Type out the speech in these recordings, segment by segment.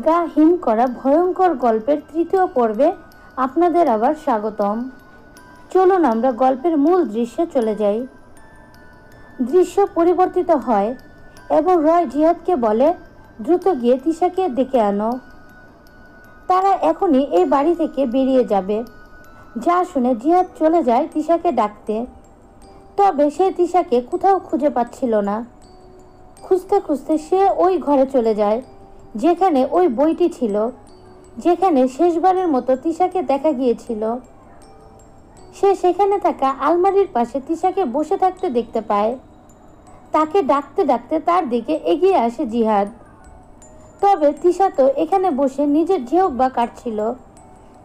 গা হিম করা ভয়ঙ্কর গল্পের তৃতীয় পর্বে আপনাদের আবার স্বাগতম। চলুন আমরা গল্পের মূল দৃশ্যে চলে যাই। দৃশ্য পরিবর্তিত হয় এবং রয় জিহাদকে বলে, দ্রুত গিয়ে তিশাকে ডেকে আনো। তারা এখনই এই বাড়ি থেকে বেরিয়ে যাবে। যা শুনে জিহাদ চলে যায় তিশাকে ডাকতে। তবে সে তিশাকে কোথাও খুঁজে পাচ্ছিল না। খুঁজতে খুঁজতে সে ওই ঘরে চলে যায় যেখানে ওই বইটি ছিল, যেখানে শেষবারের মতো তিশাকে দেখা গিয়েছিল। সে সেখানে থাকা আলমারির পাশে তিশাকে বসে থাকতে দেখতে পায়। তাকে ডাকতে ডাকতে তার দিকে এগিয়ে আসে জিহাদ। তবে তিশা তো এখানে বসে নিজের জিহ্বা কাটছিল।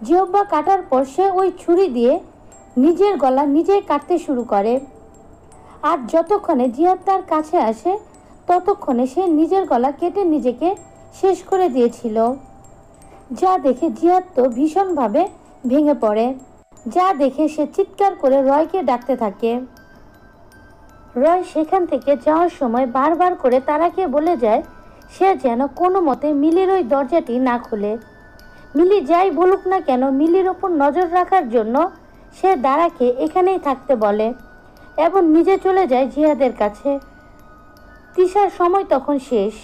জিহ্বা কাটার পর সে ওই ছুরি দিয়ে নিজের গলা নিজেই কাটতে শুরু করে। আর যতক্ষণে জিহাদ তার কাছে আসে ততক্ষণে সে নিজের গলা কেটে নিজেকে শেষ করে দিয়েছিল। যা দেখে জিহাদ তো ভীষণভাবে ভেঙে পড়ে। যা দেখে সে চিৎকার করে রয়কে ডাকতে থাকে। রয় সেখান থেকে যাওয়ার সময় বারবার করে তারাকে বলে যায় সে যেন কোনো মতে মিলির ওই দরজাটি না খুলে। মিলি যাই বলুক না কেন মিলির ওপর নজর রাখার জন্য সে দারাকে এখানেই থাকতে বলে এবং নিজে চলে যায় জিহাদের কাছে। তিশার সময় তখন শেষ।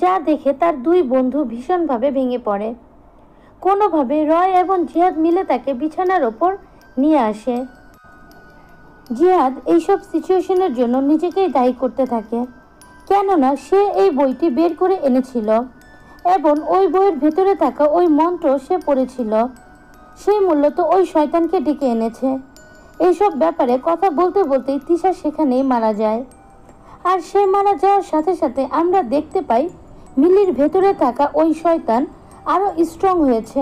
যা দেখে তার দুই বন্ধু ভীষণভাবে ভেঙে পড়ে। কোনোভাবে রয় এবং জিহাদ মিলে তাকে বিছানার ওপর নিয়ে আসে। জিহাদ এইসব সিচুয়েশনের জন্য নিজেকেই দায়ী করতে থাকে, কেননা সে এই বইটি বের করে এনেছিল এবং ওই বইয়ের ভেতরে থাকা ওই মন্ত্র সে পড়েছিল। সেই মূলত ওই শয়তানকে ডেকে এনেছে। এইসব ব্যাপারে কথা বলতে বলতেই তিশা সেখানেই মারা যায়। আর সে মারা যাওয়ার সাথে সাথে আমরা দেখতে পাই মিলির ভেতরে থাকা ওই শয়তান আরও স্ট্রং হয়েছে।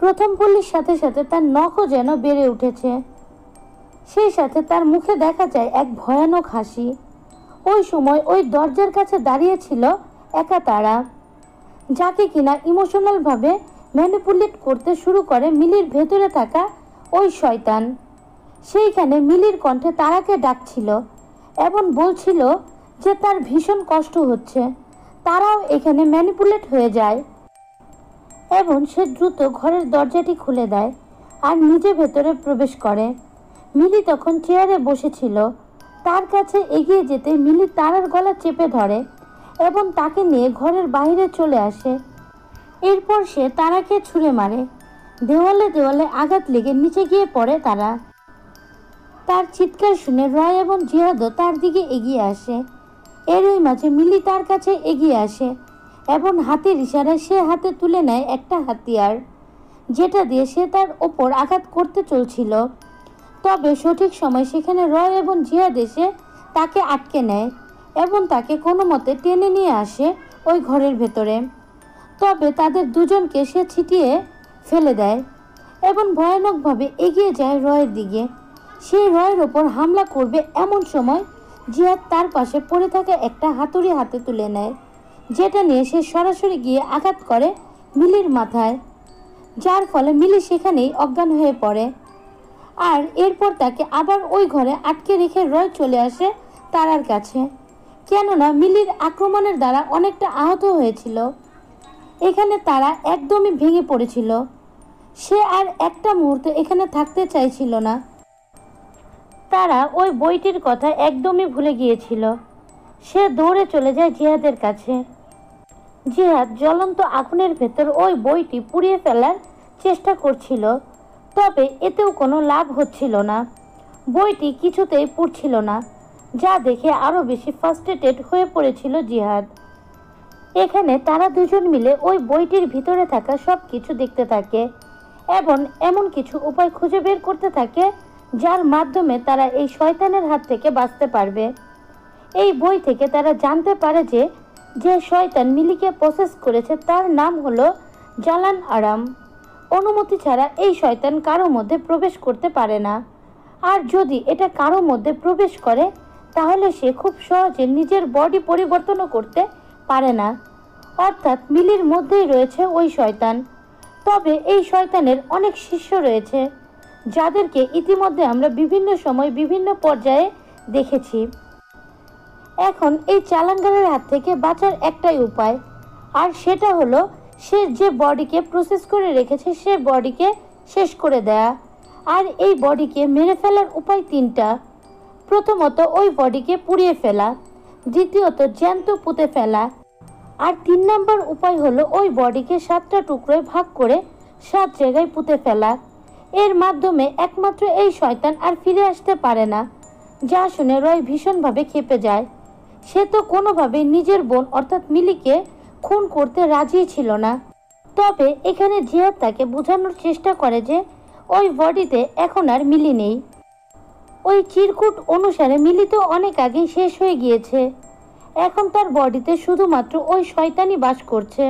প্রথম পল্লীর সাথে সাথে তার নখও যেন বেড়ে উঠেছে। সেই সাথে তার মুখে দেখা যায় এক ভয়ানক হাসি। ওই সময় ওই দরজার কাছে দাঁড়িয়েছিল একা তারা, যাকে কিনা ইমোশনালভাবে ম্যানিপুলেট করতে শুরু করে মিলির ভেতরে থাকা ওই শয়তান। সেইখানে মিলির কণ্ঠে তারাকে ডাকছিল এবং বলছিল যে তার ভীষণ কষ্ট হচ্ছে। তারাও এখানে ম্যানিপুলেট হয়ে যায় এবং সে দ্রুত ঘরের দরজাটি খুলে দেয় আর নিজে ভেতরে প্রবেশ করে। মিলি তখন চেয়ারে বসেছিল। তার কাছে এগিয়ে যেতে মিলি তারার গলা চেপে ধরে এবং তাকে নিয়ে ঘরের বাইরে চলে আসে। এরপর সে তারাকে ছুঁড়ে মারে। দেওয়ালে দেওয়ালে আঘাত লেগে নিচে গিয়ে পড়ে তারা। তার চিৎকার শুনে রয় এবং জিহাদও তার দিকে এগিয়ে আসে। এরই মাঝে মিলি তার কাছে এগিয়ে আসে এবং হাতের ইশারায় সে হাতে তুলে নেয় একটা হাতিয়ার, যেটা দিয়ে সে তার ওপর আঘাত করতে চলছিল। তবে সঠিক সময় সেখানে রয় এবং জিহাদ এসে তাকে আটকে নেয় এবং তাকে কোনো মতে টেনে নিয়ে আসে ওই ঘরের ভেতরে। তবে তাদের দুজনকে সে ছিটিয়ে ফেলে দেয় এবং ভয়ানকভাবে এগিয়ে যায় রয়ের দিকে। সে রয়ের ওপর হামলা করবে এমন সময় জিহাদ তার পাশে পড়ে থাকা একটা হাতুড়ি হাতে তুলে নেয়, যেটা নিয়ে সে সরাসরি গিয়ে আঘাত করে মিলির মাথায়, যার ফলে মিলি সেখানেই অজ্ঞান হয়ে পড়ে। আর এরপর তাকে আবার ওই ঘরে আটকে রেখে রয় চলে আসে তারার কাছে, কেননা মিলির আক্রমণের দ্বারা অনেকটা আহত হয়েছিল। এখানে তারা একদমই ভেঙে পড়েছিল। সে আর একটা মুহূর্ত এখানে থাকতে চাইছিল না। তারা ওই বইটির কথা একদমই ভুলে গিয়েছিল। সে দৌড়ে চলে যায় জিহাদের কাছে। জিহাদ জ্বলন্ত আগুনের ভেতর ওই বইটি পুড়িয়ে ফেলার চেষ্টা করছিল, তবে এতেও কোনো লাভ হচ্ছিল না। বইটি কিছুতেই পুড়ছিল না, যা দেখে আরও বেশি ফ্রাস্ট্রেটেড হয়ে পড়েছিল জিহাদ। এখানে তারা দুজন মিলে ওই বইটির ভিতরে থাকা সব কিছু দেখতে থাকে এবং এমন কিছু উপায় খুঁজে বের করতে থাকে যার মাধ্যমে তারা এই শয়তানের হাত থেকে বাঁচতে পারবে। এই বই থেকে তারা জানতে পারে যে যে শয়তান মিলিকে প্রসেস করেছে তার নাম হলো জালান আরাম। অনুমতি ছাড়া এই শয়তান কারো মধ্যে প্রবেশ করতে পারে না, আর যদি এটা কারো মধ্যে প্রবেশ করে তাহলে সে খুব সহজে নিজের বডি পরিবর্তনও করতে পারে না। অর্থাৎ মিলির মধ্যেই রয়েছে ওই শয়তান। তবে এই শয়তানের অনেক শিষ্য রয়েছে, যাদেরকে ইতিমধ্যে আমরা বিভিন্ন সময় বিভিন্ন পর্যায়ে দেখেছি। এখন এই চালাঙ্গারের হাত থেকে বাঁচার একটাই উপায়, আর সেটা হলো সে যে বডিকে প্রসেস করে রেখেছে সে বডিকে শেষ করে দেয়া। আর এই বডিকে মেরে ফেলার উপায় তিনটা। প্রথমত ওই বডিকে পুড়িয়ে ফেলা, দ্বিতীয়ত জ্যান্ত পুঁতে ফেলা, আর 3 নম্বর উপায় হলো ওই বডিকে 7টা টুকরোয় ভাগ করে 7 জায়গায় পুঁতে ফেলা। এর মাধ্যমে একমাত্র এই শয়তান আর ফিরে আসতে পারে না। যা শুনে রয় ভীষণভাবে ক্ষেপে যায়। সে তো কোনোভাবেই নিজের বোন অর্থাৎ মিলিকে খুন করতে রাজি ছিল না। তবে এখানে জিহাদ তাকে বোঝানোর চেষ্টা করে যে ওই বডিতে এখন আর মিলি নেই। ওই চিরকুট অনুসারে মিলি তো অনেক আগেই শেষ হয়ে গিয়েছে। এখন তার বডিতে শুধুমাত্র ওই শয়তানই বাস করছে।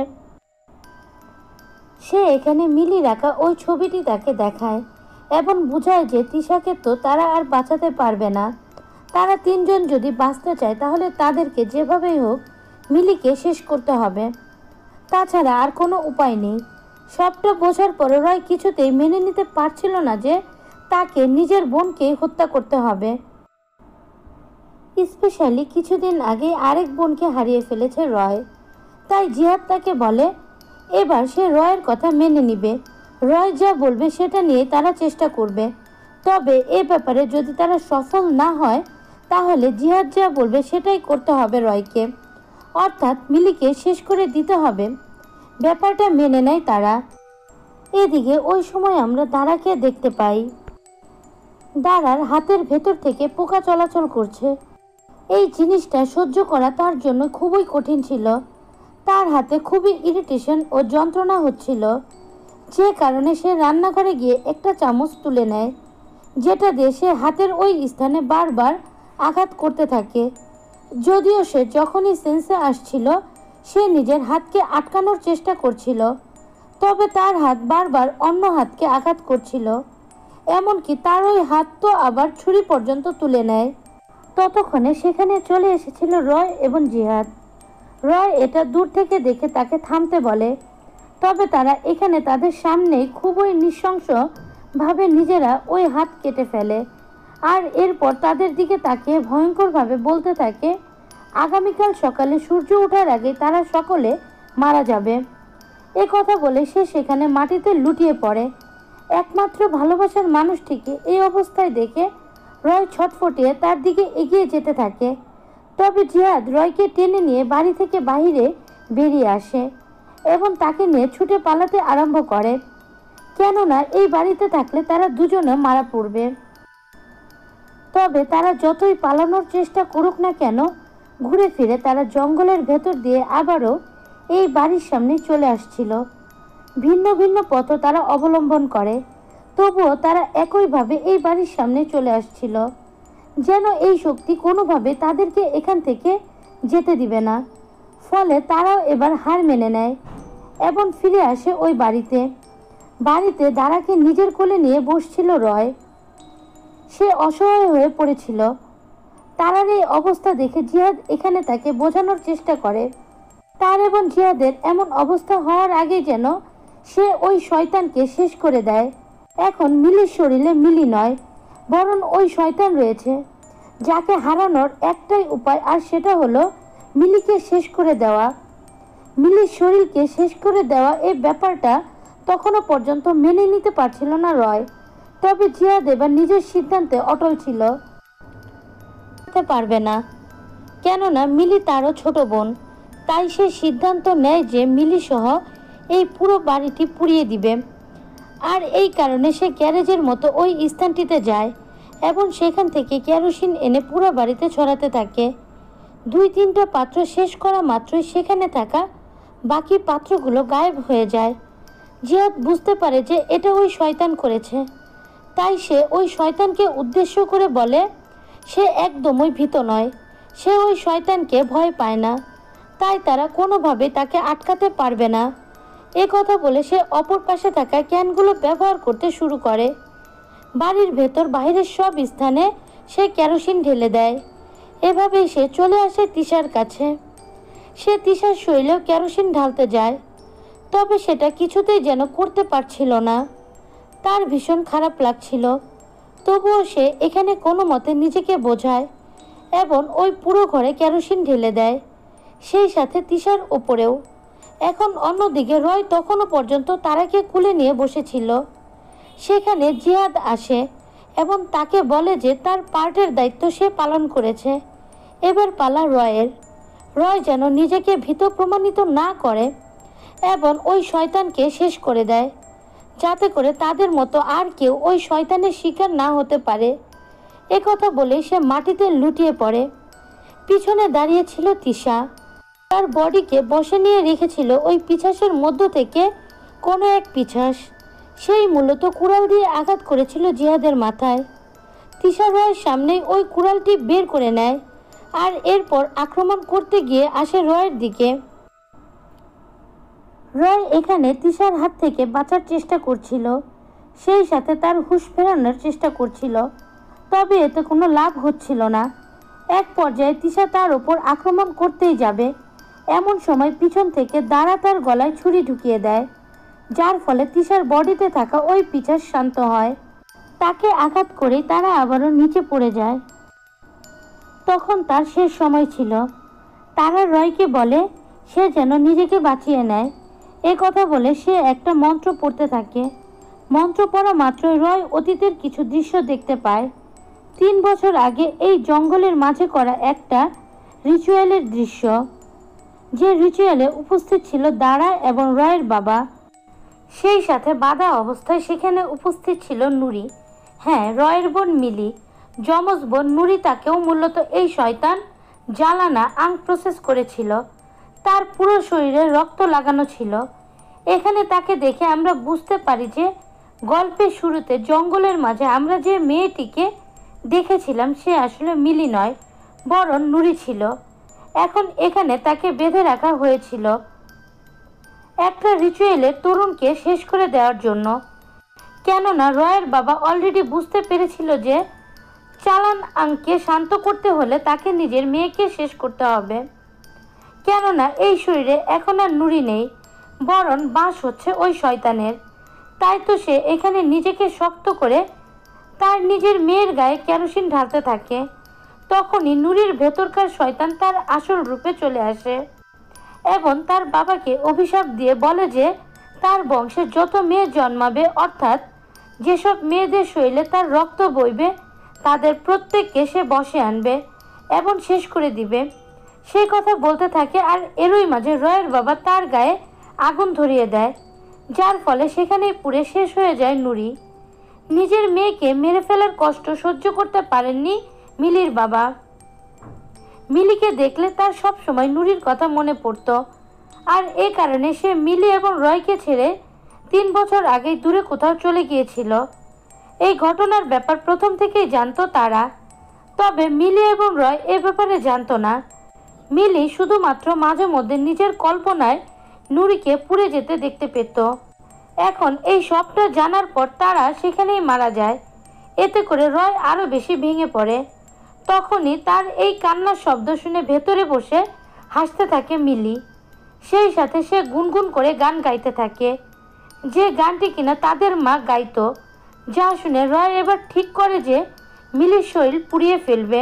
সে এখানে মিলি রাখা ওই ছবিটি তাকে দেখায় এবং বোঝায় যে তিশাকে তো তারা আর বাঁচাতে পারবে না। তারা 3 জন যদি বাঁচতে চায় তাহলে তাদেরকে যেভাবেই হোক মিলিকে শেষ করতে হবে, তাছাড়া আর কোনো উপায় নেই। সবটা বোঝার পরে রয় কিছুতেই মেনে নিতে পারছিল না যে তাকে নিজের বোনকেই হত্যা করতে হবে। স্পেশালি কিছুদিন আগে আরেক বোনকে হারিয়ে ফেলেছে রয়। তাই জিহাদ তাকে বলে এবার সে রয়ের কথা মেনে নিবে। রয় যা বলবে সেটা নিয়ে তারা চেষ্টা করবে। তবে এ ব্যাপারে যদি তারা সফল না হয় তাহলে জিহাদ যা বলবে সেটাই করতে হবে রয়কে, অর্থাৎ মিলিকে শেষ করে দিতে হবে। ব্যাপারটা মেনে নেয় তারা। এদিকে ওই সময় আমরা দারাকে দেখতে পাই। দারার হাতের ভেতর থেকে পোকা চলাচল করছে। এই জিনিসটা সহ্য করা তার জন্য খুবই কঠিন ছিল। তার হাতে খুবই ইরিটেশন ও যন্ত্রণা হচ্ছিল, যে কারণে সে রান্নাঘরে গিয়ে একটা চামচ তুলে নেয়, যেটা দিয়ে সে হাতের ওই স্থানে বারবার আঘাত করতে থাকে। যদিও সে যখনই সেন্সে আসছিল সে নিজের হাতকে আটকানোর চেষ্টা করছিল, তবে তার হাত বারবার অন্য হাতকে আঘাত করছিল। এমনকি তার ওই হাত তো আবার ছুরি পর্যন্ত তুলে নেয়। ততক্ষণে সেখানে চলে এসেছিল রয় এবং জিহাদ। রয় এটা দূর থেকে দেখে তাকে থামতে বলে, তবে তারা এখানে তাদের সামনেই খুবই নৃশংসভাবে নিজেরা ওই হাত কেটে ফেলে। আর এরপর তাদের দিকে তাকিয়ে ভয়ঙ্করভাবে বলতে থাকে আগামীকাল সকালে সূর্য ওঠার আগে তারা সকলে মারা যাবে। এ কথা বলে সে সেখানে মাটিতে লুটিয়ে পড়ে। একমাত্র ভালোবাসার মানুষটিকে এই অবস্থায় দেখে রয় ছটফটিয়ে তার দিকে এগিয়ে যেতে থাকে। তবে জিহাদ রয়কে টেনে নিয়ে বাড়ি থেকে বাইরে বেরিয়ে আসে এবং তাকে নিয়ে ছুটে পালাতে আরম্ভ করে, কেননা এই বাড়িতে থাকলে তারা দুজনে মারা পড়বে। তবে তারা যতই পালানোর চেষ্টা করুক না কেন, ঘুরে ফিরে তারা জঙ্গলের ভেতর দিয়ে আবারও এই বাড়ির সামনে চলে আসছিল। ভিন্ন ভিন্ন পথ তারা অবলম্বন করে, তবুও তারা একইভাবে এই বাড়ির সামনে চলে আসছিল, যেন এই শক্তি কোনোভাবে তাদেরকে এখান থেকে যেতে দিবে না। ফলে তারাও এবার হার মেনে নেয় এবং ফিরে আসে ওই বাড়িতে। বাড়িতে দারাকে নিজের কোলে নিয়ে বসছিল রয়। সে অসহায় হয়ে পড়েছিল। তারার এই অবস্থা দেখে জিহাদ এখানে তাকে বোঝানোর চেষ্টা করে তার এবং জিহাদের এমন অবস্থা হওয়ার আগে যেন সে ওই শয়তানকে শেষ করে দেয়। এখন মিলির শরীরে মিলি নয়, বরং ওই শয়তান রয়েছে, যাকে হারানোর একটাই উপায়, আর সেটা হলো মিলিকে শেষ করে দেওয়া। মিলির শরীরকে শেষ করে দেওয়া এই ব্যাপারটা তখনও পর্যন্ত মেনে নিতে পারছিল না রয়। তবে জিহাদ এবার নিজের সিদ্ধান্তে অটল ছিল। পারবে না, কেননা মিলি তারও ছোট বোন। তাই সে সিদ্ধান্ত নেয় যে মিলি সহ এই পুরো বাড়িটি পুড়িয়ে দিবে। আর এই কারণে সে গ্যারেজের মতো ওই স্থানটিতে যায় এবং সেখান থেকে কেরোসিন এনে পুরো বাড়িতে ছড়াতে থাকে। 2-3টা পাত্র শেষ করা মাত্রই সেখানে থাকা বাকি পাত্রগুলো গায়েব হয়ে যায়। জিহাদ বুঝতে পারে যে এটা ওই শয়তান করেছে। তাই সে ওই শয়তানকে উদ্দেশ্য করে বলে সে একদমই ভীত নয়, সে ওই শয়তানকে ভয় পায় না, তাই তারা কোনোভাবে তাকে আটকাতে পারবে না। এ কথা বলে সে অপর পাশে থাকা ক্যানগুলো ব্যবহার করতে শুরু করে। বাড়ির ভেতর বাইরের সব স্থানে সে কেরোসিন ঢেলে দেয়। এভাবেই সে চলে আসে তিশার কাছে। সে তিশার শরীরেও কেরোসিন ঢালতে যায়, তবে সেটা কিছুতেই যেন করতে পারছিল না। তার ভীষণ খারাপ লাগছিল। তবুও সে এখানে কোনো মতে নিজেকে বোঝায় এবং ওই পুরো ঘরে কেরোসিন ঢেলে দেয়, সেই সাথে তিশার ওপরেও। এখন অন্যদিকে রয় তখনও পর্যন্ত তারাকে কুলে নিয়ে বসেছিল। সেখানে জিহাদ আসে এবং তাকে বলে যে তার পার্টের দায়িত্ব সে পালন করেছে, এবার পালা রয়ের। রয় যেন নিজেকে ভীত প্রমাণিত না করে এবং ওই শয়তানকে শেষ করে দেয়, যাতে করে তাদের মতো আর কেউ ওই শয়তানের শিকার না হতে পারে। একথা বলে সে মাটিতে লুটিয়ে পড়ে। পিছনে দাঁড়িয়ে ছিল তিশা। তার বডিকে বসে নিয়ে রেখেছিল ওই পিছাসের মধ্য থেকে কোনো এক পিছাস। সেই মূলত কুড়াল দিয়ে আঘাত করেছিল জিহাদের মাথায়। তিশা রয়ের সামনেই ওই কুড়ালটি বের করে নেয় আর এরপর আক্রমণ করতে গিয়ে আসে রয়ের দিকে। রয় এখানে তিশার হাত থেকে বাঁচার চেষ্টা করছিল, সেই সাথে তার হুঁশ ফেরানোর চেষ্টা করছিল, তবে এতে কোনো লাভ হচ্ছিল না। এক পর্যায়ে তিশা তার ওপর আক্রমণ করতেই যাবে, এমন সময় পিছন থেকে দাঁড়া তার গলায় ছুরি ঢুকিয়ে দেয়, যার ফলে তিশার বডিতে থাকা ওই পিছাস শান্ত হয়। তাকে আঘাত করেই তারা আবারও নিচে পড়ে যায়। তখন তার শেষ সময় ছিল। তারা রয়কে বলে সে যেন নিজেকে বাঁচিয়ে নেয়। এ কথা বলে সে একটা মন্ত্র পড়তে থাকে। মন্ত্র পড়া মাত্রই রয় অতীতের কিছু দৃশ্য দেখতে পায়। 3 বছর আগে এই জঙ্গলের মাঝে করা একটা রিচুয়ালের দৃশ্য, যে রিচুয়ালে উপস্থিত ছিল দাঁড়া এবং রয়ের বাবা। সেই সাথে বাঁধা অবস্থায় সেখানে উপস্থিত ছিল নুরি, হ্যাঁ রয়ের বোন মিলি। যমজ বোন নুরি তাকেও মূলত এই শয়তান জ্বালানা আং প্রসেস করেছিল। তার পুরো শরীরে রক্ত লাগানো ছিল। এখানে তাকে দেখে আমরা বুঝতে পারি যে গল্পের শুরুতে জঙ্গলের মাঝে আমরা যে মেয়েটিকে দেখেছিলাম সে আসলে মিলি নয়, বরং নুরি ছিল। এখন এখানে তাকে বেঁধে রাখা হয়েছিল একটা রিচুয়ালের তরুণকে শেষ করে দেওয়ার জন্য। কেননা রয়ের বাবা অলরেডি বুঝতে পেরেছিল যে চালান আংকে শান্ত করতে হলে তাকে নিজের মেয়েকে শেষ করতে হবে। কেননা এই শরীরে এখন আর নুরি নেই, বরং বাস হচ্ছে ওই শয়তানের। তাই তো সে এখানে নিজেকে শক্ত করে তার নিজের মেয়ের গায়ে কেরোসিন ঢালতে থাকে। তখনই নুরির ভেতরকার শয়তান তার আসল রূপে চলে আসে এবং তার বাবাকে অভিশাপ দিয়ে বলে যে তার বংশে যত মেয়ে জন্মাবে, অর্থাৎ যেসব মেয়েদের শরীরে তার রক্ত বইবে, তাদের প্রত্যেককে সে বশে আনবে এবং শেষ করে দিবে। সেই কথা বলতে থাকে আর এরই মাঝে রয়ের বাবা তার গায়ে আগুন ধরিয়ে দেয়, যার ফলে সেখানেই পুড়ে শেষ হয়ে যায় নুরি। নিজের মেয়েকে মেরে ফেলার কষ্ট সহ্য করতে পারেননি মিলির বাবা। মিলিকে দেখলে তার সব সময় নুরির কথা মনে পড়তো, আর এ কারণে সে মিলি এবং রয়কে ছেড়ে 3 বছর আগেই দূরে কোথাও চলে গিয়েছিল। এই ঘটনার ব্যাপার প্রথম থেকেই জানতো তারা, তবে মিলি এবং রয় এ ব্যাপারে জানতো না। মিলি শুধুমাত্র মাঝে মধ্যে নিজের কল্পনায় নুরিকে পুড়ে যেতে দেখতে পেত। এখন এই সবটা জানার পর তারা সেখানেই মারা যায়। এতে করে রয় আরও বেশি ভেঙে পড়ে। তখনই তার এই কান্নার শব্দ শুনে ভেতরে বসে হাসতে থাকে মিলি। সেই সাথে সে গুনগুন করে গান গাইতে থাকে, যে গানটি কিনা তাদের মা গাইতো। যা শুনে রয় এবার ঠিক করে যে মিলির শরীর পুড়িয়ে ফেলবে।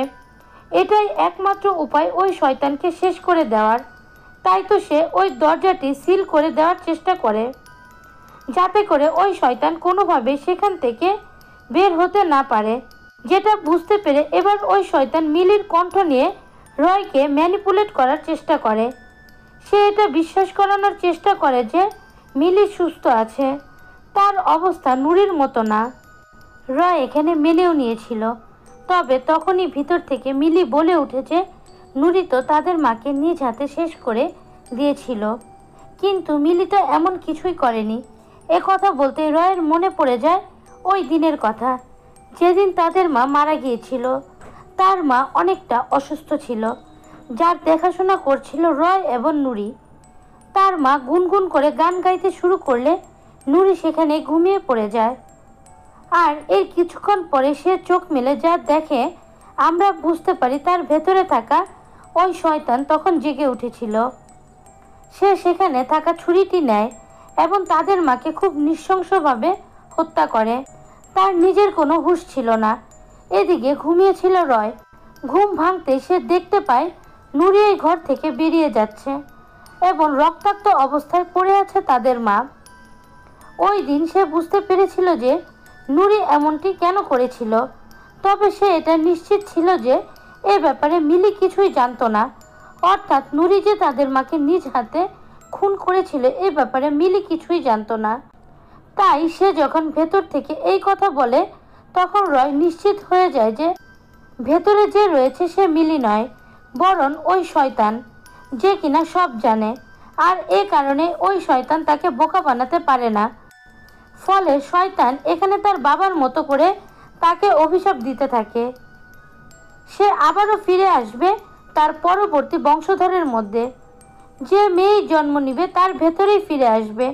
এটাই একমাত্র উপায় ওই শয়তানকে শেষ করে দেওয়ার। তাই তো সে ওই দরজাটি সিল করে দেওয়ার চেষ্টা করে, যাতে করে ওই শয়তান কোনোভাবে সেখান থেকে বের হতে না পারে। যেটা বুঝতে পেরে এবার ওই শয়তান মিলির কণ্ঠ নিয়ে রয়কে ম্যানিপুলেট করার চেষ্টা করে। সে এটা বিশ্বাস করানোর চেষ্টা করে যে মিলি সুস্থ আছে, তার অবস্থা নুরির মতো না। রয় এখানে মেনেও নিয়েছিল, তবে তখনই ভিতর থেকে মিলি বলে উঠেছে নুরি তো তাদের মাকে নিজ হাতে শেষ করে দিয়েছিল, কিন্তু মিলি তো এমন কিছুই করেনি। এ কথা বলতে রয়ের মনে পড়ে যায় ওই দিনের কথা, যেদিন তাদের মা মারা গিয়েছিল। তার মা অনেকটা অসুস্থ ছিল, যার দেখাশোনা করছিল রয় এবং নুরি। তার মা গুনগুন করে গান গাইতে শুরু করলে নুরি সেখানে ঘুমিয়ে পড়ে যায়। আর এর কিছুক্ষণ পরে সে চোখ মেলে যা দেখে, আমরা বুঝতে পারি তার ভেতরে থাকা ওই শয়তান তখন জেগে উঠেছিল। সে সেখানে থাকা ছুরিটি নেয় এবং তাদের মাকে খুব নৃশংসভাবে হত্যা করে। তার নিজের কোনো হুঁশ ছিল না। এদিকে ঘুমিয়েছিল রয়। ঘুম ভাঙতে সে দেখতে পায় নুরি এই ঘর থেকে বেরিয়ে যাচ্ছে এবং রক্তাক্ত অবস্থায় পড়ে আছে তাদের মা। ওই দিন সে বুঝতে পেরেছিল যে নুরি এমনটি কেন করেছিল, তবে সে এটা নিশ্চিত ছিল যে এ ব্যাপারে মিলি কিছুই জানতো না। অর্থাৎ নুরি যে তাদের মাকে নিজ হাতে খুন করেছিল এ ব্যাপারে মিলি কিছুই জানতো না। তাই সে যখন ভেতর থেকে এই কথা বলে তখন রয় নিশ্চিত হয়ে যায় যে ভেতরে যে রয়েছে সে মিলি নয়, বরং ওই শয়তান, যে কিনা সব জানে। আর এ কারণে ওই শয়তান তাকে বোকা বানাতে পারে না। ফলে শয়তান এখানে তার বাবার মতো করে তাকে অভিশাপ দিতে থাকে। সে আবারও ফিরে আসবে তার পরবর্তী বংশধরের মধ্যে। যে মেয়েই জন্ম নিবে তার ভেতরেই ফিরে আসবে।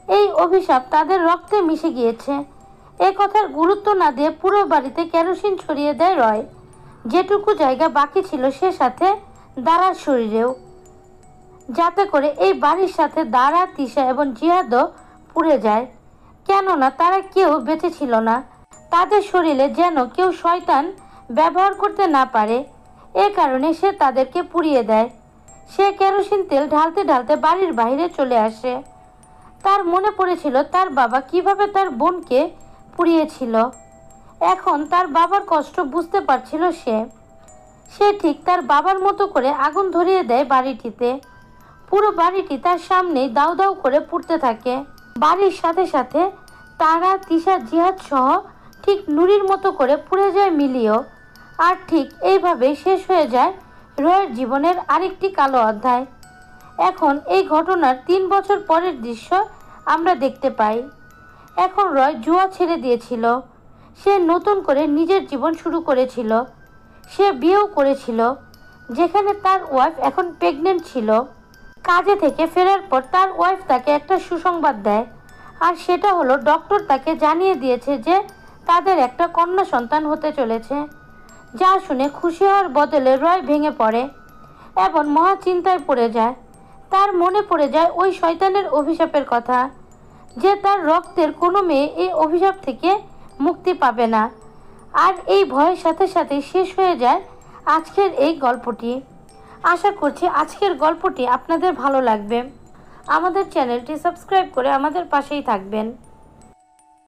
এই অভিশাপ তাদের রক্তে মিশে গিয়েছে। এ কথার গুরুত্ব না দিয়ে পুরো বাড়িতে কেরোসিন ছড়িয়ে দেয় রয়। যেটুকু জায়গা বাকি ছিল সে সাথে দারার শরীরেও, যাতে করে এই বাড়ির সাথে দারা, তিশা এবং জিহাদও পুড়ে যায়। কেননা তারা কেউ বেঁচে ছিল না। তাদের শরীরে যেন কেউ শয়তান ব্যবহার করতে না পারে, এ কারণে সে তাদেরকে পুড়িয়ে দেয়। সে কেরোসিন তেল ঢালতে ঢালতে বাড়ির বাইরে চলে আসে। তার মনে পড়েছিল তার বাবা কিভাবে তার বোনকে পুড়িয়েছিল। এখন তার বাবার কষ্ট বুঝতে পারছিল সে ঠিক তার বাবার মতো করে আগুন ধরিয়ে দেয় বাড়িটিতে। পুরো বাড়িটি তার সামনেই দাউ দাউ করে পুড়তে থাকে। বাড়ির সাথে সাথে তারা, তিশা, জিহাদ সহ ঠিক নুরির মতো করে পুড়ে যায় মিলিও। আর ঠিক এইভাবেই শেষ হয়ে যায় রয়ের জীবনের আরেকটি কালো অধ্যায়। এখন এই ঘটনার 3 বছর পরের দৃশ্য আমরা দেখতে পাই। এখন রয় জুয়া ছেড়ে দিয়েছিল। সে নতুন করে নিজের জীবন শুরু করেছিল। সে বিয়েও করেছিল, যেখানে তার ওয়াইফ এখন প্রেগনেন্ট ছিল। কাজে থেকে ফেরার পর তার ওয়াইফ তাকে একটা সুসংবাদ দেয়, আর সেটা হলো ডক্টর তাকে জানিয়ে দিয়েছে যে তাদের একটা কন্যা সন্তান হতে চলেছে। যা শুনে খুশি হওয়ার বদলে রয় ভেঙে পড়ে এবং মহা চিন্তায় পড়ে যায়। তার মনে পড়ে যায় ওই শয়তানের অভিশাপের কথা, যে তার রক্তের কোনো মেয়ে এই অভিশাপ থেকে মুক্তি পাবে না। আর এই ভয়ের সাথে সাথে শেষ হয়ে যায় আজকের এই গল্পটি। আশা করছি আজকের গল্পটি আপনাদের ভালো লাগবে। আমাদের চ্যানেলটি সাবস্ক্রাইব করে আমাদের পাশেই থাকবেন।